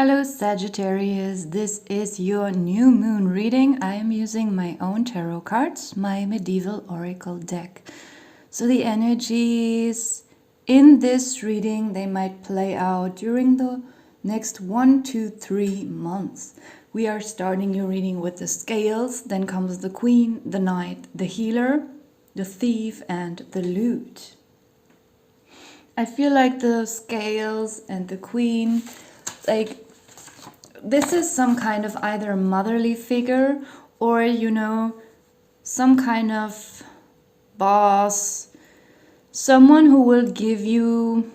Hello Sagittarius, this is your new moon reading. I am using my own tarot cards, my medieval oracle deck. So the energies in this reading, they might play out during the next 1 to 3 months. We are starting your reading with the scales, then comes the queen, the knight, the healer, the thief, and the lute. I feel like the scales and the queen, like this is some kind of either motherly figure or, some kind of boss, someone who will give you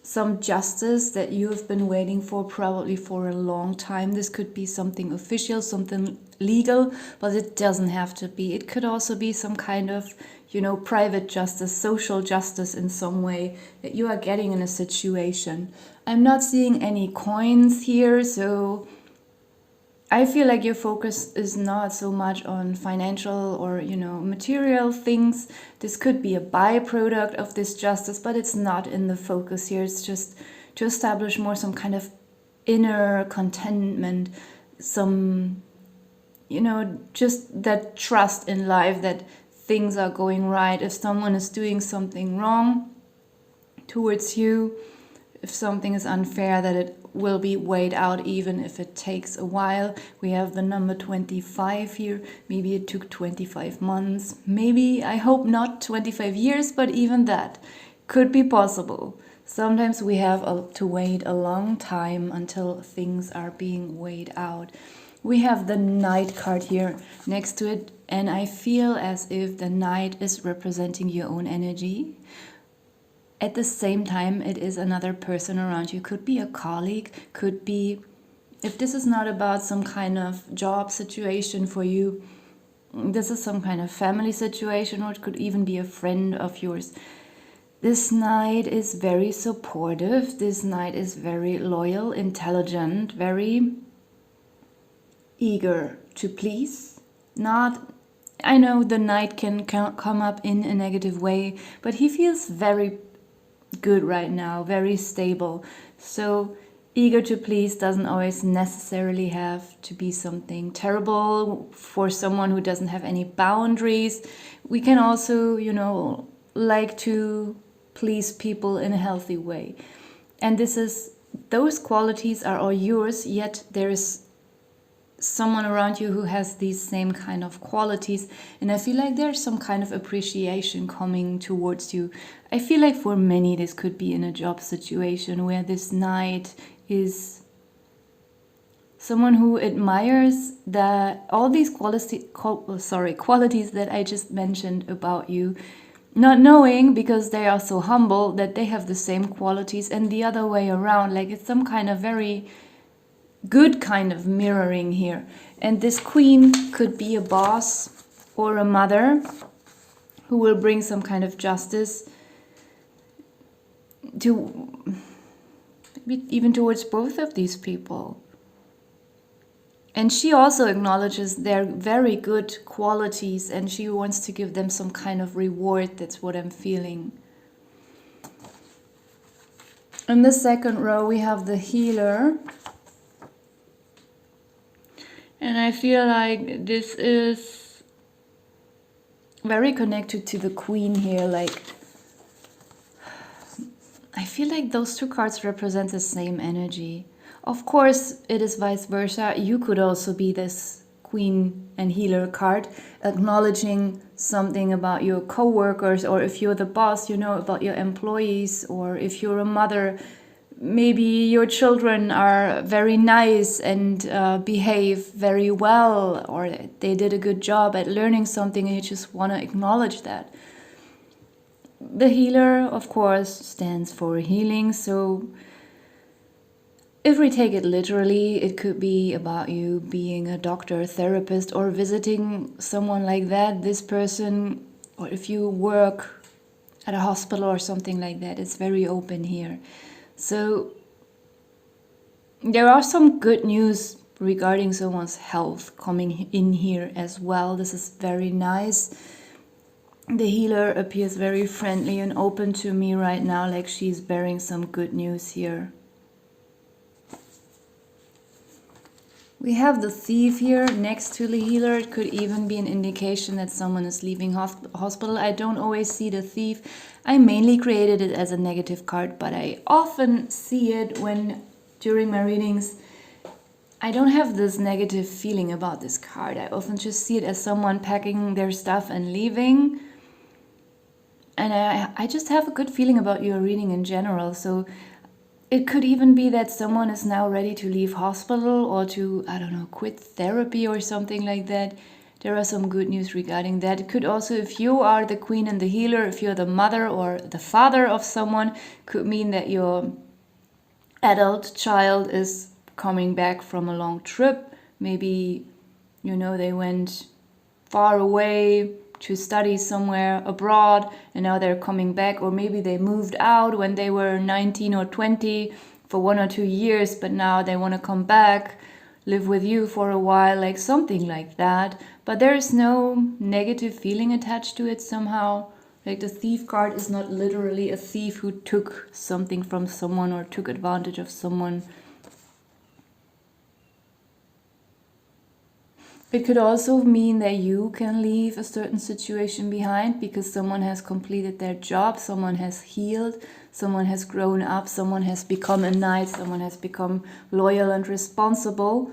some justice that you have been waiting for probably for a long time. This could be something official, something legal, but it doesn't have to be. It could also be some kind of, private justice, social justice in some way that you are getting in a situation. I'm not seeing any coins here, so I feel like your focus is not so much on financial or, material things. This could be a byproduct of this justice, but it's not in the focus here. It's just to establish more some kind of inner contentment, some, just that trust in life that things are going right. If someone is doing something wrong towards you, if something is unfair, that it will be weighed out even if it takes a while. We have the number 25 here. Maybe it took 25 months. Maybe, I hope not 25 years, but even that could be possible. Sometimes we have to wait a long time until things are being weighed out. We have the Knight card here next to it, and I feel as if the Knight is representing your own energy. At the same time, it is another person around you. Could be a colleague, could be, if this is not about some kind of job situation for you, this is some kind of family situation, or it could even be a friend of yours. This Knight is very supportive. This Knight is very loyal, intelligent, very eager to please. I know the Knight can come up in a negative way, but he feels very good right now, very stable. So eager to please doesn't always necessarily have to be something terrible. For someone who doesn't have any boundaries, we can also, like to please people in a healthy way. And those qualities are all yours, yet there is someone around you who has these same kind of qualities, and I feel like there's some kind of appreciation coming towards you. I feel like for many this could be in a job situation where this Knight is someone who admires all these qualities that I just mentioned about you, not knowing, because they are so humble, that they have the same qualities, and the other way around. Like, it's some kind of very good kind of mirroring here. And this queen could be a boss or a mother who will bring some kind of justice to even towards both of these people. And she also acknowledges their very good qualities, and she wants to give them some kind of reward. That's what I'm feeling. In the second row we have the healer. And I feel like this is very connected to the queen here. Like, I feel like those two cards represent the same energy. Of course, it is vice versa. You could also be this queen and healer card, acknowledging something about your co-workers, or if you're the boss, about your employees, or if you're a mother, maybe your children are very nice and behave very well, or they did a good job at learning something and you just want to acknowledge that. The healer, of course, stands for healing. So if we take it literally, it could be about you being a doctor, therapist, or visiting someone like that. This person, or if you work at a hospital or something like that, it's very open here. So there are some good news regarding someone's health coming in here as well. This is very nice. The healer appears very friendly and open to me right now, like she's bearing some good news here. We have the Thief here next to the Healer. It could even be an indication that someone is leaving hospital. I don't always see the Thief. I mainly created it as a negative card, but I often see it when during my readings I don't have this negative feeling about this card. I often just see it as someone packing their stuff and leaving. And I just have a good feeling about your reading in general. So it could even be that someone is now ready to leave hospital or to, I don't know, quit therapy or something like that. There are some good news regarding that. It could also, if you are the Queen and the Healer, if you're the mother or the father of someone, could mean that your adult child is coming back from a long trip. Maybe, you know, they went far away to study somewhere abroad and now they're coming back, or maybe they moved out when they were 19 or 20 for 1 or 2 years, but now they want to come back, live with you for a while, like something like that. But there's no negative feeling attached to it somehow. Like the Thief card is not literally a thief who took something from someone or took advantage of someone. It could also mean that you can leave a certain situation behind because someone has completed their job, someone has healed, someone has grown up, someone has become a knight, someone has become loyal and responsible.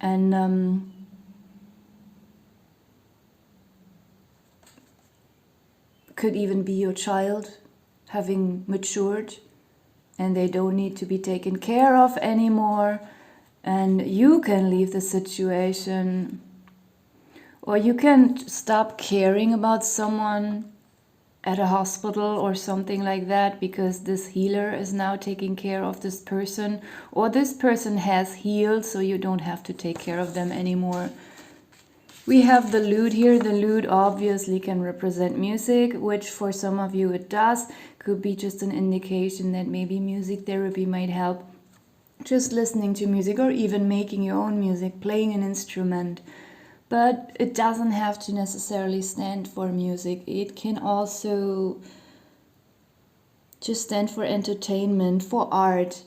And could even be your child having matured and they don't need to be taken care of anymore. And you can leave the situation, or you can stop caring about someone at a hospital or something like that because this healer is now taking care of this person, or this person has healed so you don't have to take care of them anymore. We have the lute here. The lute obviously can represent music, which for some of you it does. Could be just an indication that maybe music therapy might help. Just listening to music or even making your own music, playing an instrument. But it doesn't have to necessarily stand for music. It can also just stand for entertainment, for art,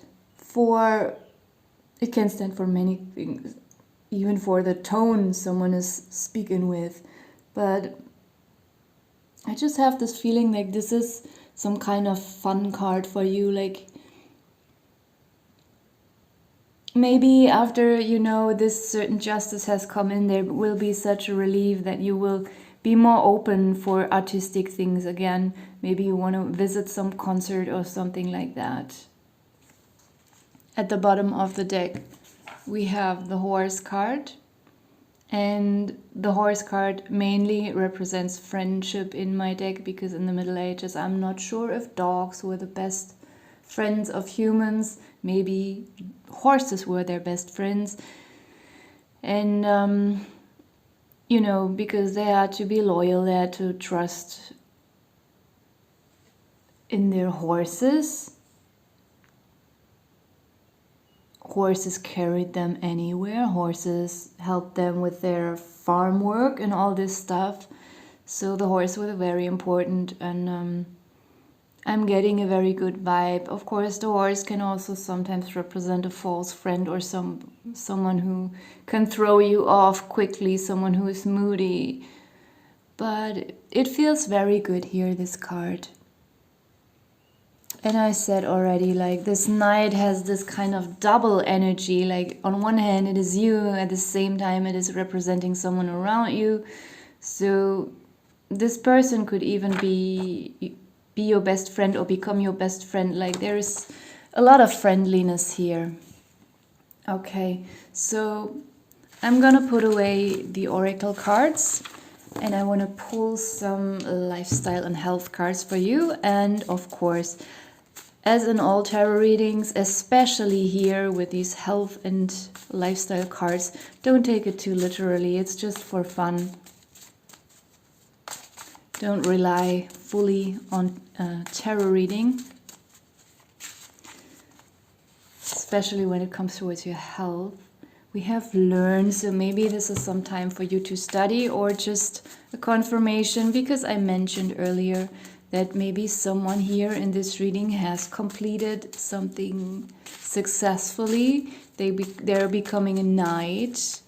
it can stand for many things, even for the tone someone is speaking with. But I just have this feeling like this is some kind of fun card for you, like maybe after, you know, this certain justice has come in, there will be such a relief that you will be more open for artistic things again. Maybe you want to visit some concert or something like that. At the bottom of the deck, we have the Horse card. And the Horse card mainly represents friendship in my deck because in the Middle Ages, I'm not sure if dogs were the best friends of humans. Maybe horses were their best friends. And, you know, because they had to be loyal, they had to trust in their horses. Horses carried them anywhere. Horses helped them with their farm work and all this stuff. So the horse was very important, and I'm getting a very good vibe. Of course, the horse can also sometimes represent a false friend or someone who can throw you off quickly, someone who is moody. But it feels very good here, this card. And I said already, like, this knight has this kind of double energy. Like, on one hand, it is you, at the same time, it is representing someone around you. So this person could even be your best friend or become your best friend. Like, there's a lot of friendliness here. Okay, so I'm gonna put away the oracle cards and I want to pull some lifestyle and health cards for you. And of course, as in all tarot readings, especially here with these health and lifestyle cards, don't take it too literally. It's just for fun. Don't rely fully on tarot reading, especially when it comes towards your health. We have learned, so maybe this is some time for you to study or just a confirmation, because I mentioned earlier that maybe someone here in this reading has completed something successfully. They're becoming a knight.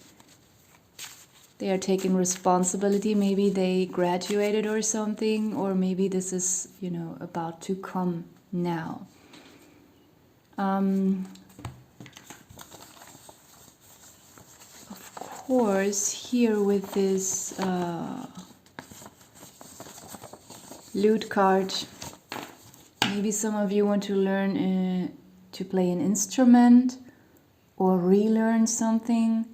They are taking responsibility. Maybe they graduated or something, or maybe this is, you know, about to come now. Of course, here with this lute card, maybe some of you want to learn to play an instrument or relearn something.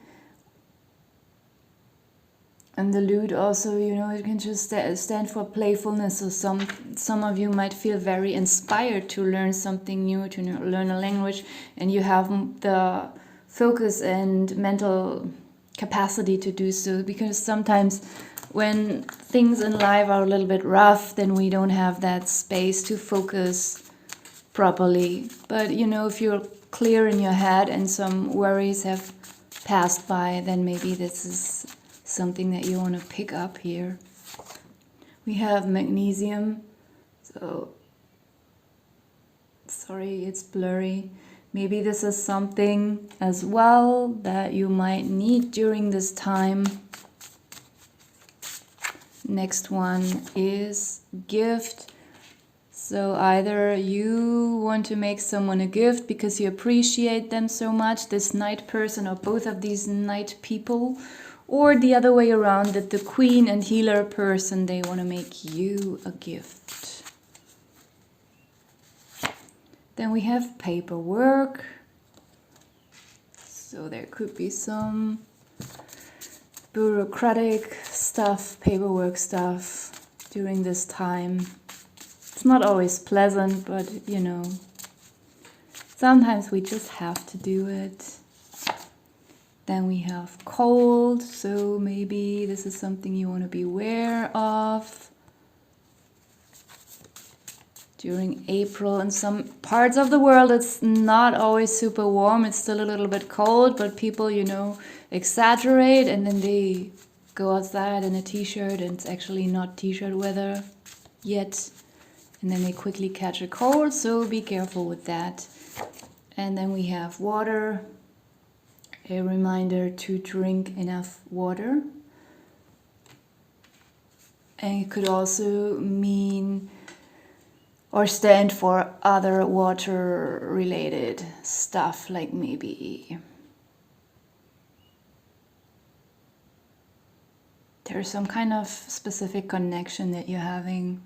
And the lute also, you know, it can just stand for playfulness. So some of you might feel very inspired to learn something new, to learn a language, and you have the focus and mental capacity to do so. Because sometimes when things in life are a little bit rough, then we don't have that space to focus properly. But, you know, if you're clear in your head and some worries have passed by, then maybe this is something that you want to pick up here. We have magnesium, so sorry it's blurry. Maybe this is something as well that you might need during this time. Next one is gift. So either you want to make someone a gift because you appreciate them so much, this knight person or both of these knight people, or the other way around, that the queen and healer person, they want to make you a gift. Then we have paperwork. So there could be some bureaucratic stuff, paperwork stuff during this time. It's not always pleasant, but you know, sometimes we just have to do it. Then we have cold, so maybe this is something you want to be aware of. During April, in some parts of the world, it's not always super warm. It's still a little bit cold, but people, you know, exaggerate and then they go outside in a t-shirt and it's actually not t-shirt weather yet. And then they quickly catch a cold, so be careful with that. And then we have water. A reminder to drink enough water. And it could also mean or stand for other water related stuff, like maybe there's some kind of specific connection that you're having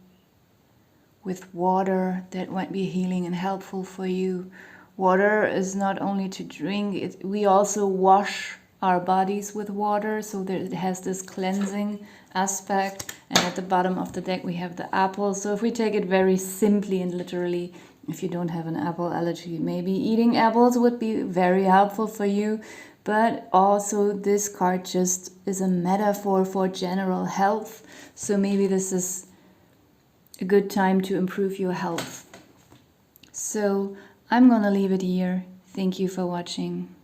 with water that might be healing and helpful for you. Water is not only to drink, we also wash our bodies with water, so that it has this cleansing aspect. And at the bottom of the deck we have the apple. So if we take it very simply and literally, if you don't have an apple allergy, maybe eating apples would be very helpful for you. But also this card just is a metaphor for general health. So maybe this is a good time to improve your health. So I'm gonna leave it here. Thank you for watching.